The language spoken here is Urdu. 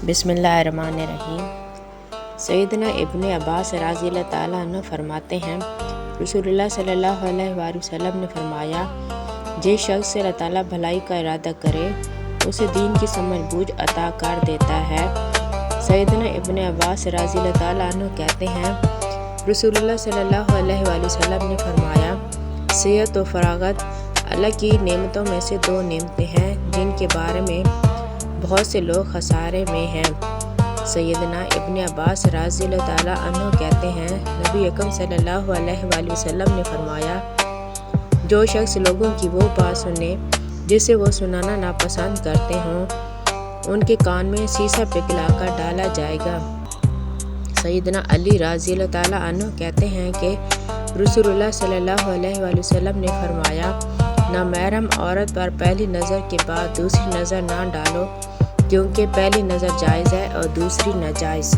بسم اللہ الرحمن الرحیم۔ سیدنا ابن عباس رضی اللہ تعالیٰ عنہ فرماتے ہیں، رسول اللہ صلی اللہ علیہ وآلہ وسلم نے فرمایا، جس شخص سے اللہ تعالیٰ بھلائی کا ارادہ کرے اسے دین کی سمجھ بوجھ عطا کر دیتا ہے۔ سیدنا ابن عباس رضی اللہ تعالیٰ عنہ کہتے ہیں، رسول اللہ صلی اللہ علیہ وآلہ وسلم نے فرمایا، صحت و فراغت اللہ کی نعمتوں میں سے دو نعمتیں ہیں جن کے بارے میں بہت سے لوگ خسارے میں ہیں۔ سیدنا ابن عباس رضی اللہ تعالیٰ عنہ کہتے ہیں، نبی اکرم صلی اللہ علیہ وآلہ وسلم نے فرمایا، جو شخص لوگوں کی وہ بات سنے جسے وہ سنانا ناپسند کرتے ہوں، ان کے کان میں سیسا پگھلا کر ڈالا جائے گا۔ سیدنا علی رضی اللہ تعالیٰ عنہ کہتے ہیں کہ رسول اللہ صلی اللہ علیہ وآلہ وسلم نے فرمایا، نامحرم عورت پر پہلی نظر کے بعد دوسری نظر نہ ڈالو، کیونکہ پہلی نظر جائز ہے اور دوسری ناجائز۔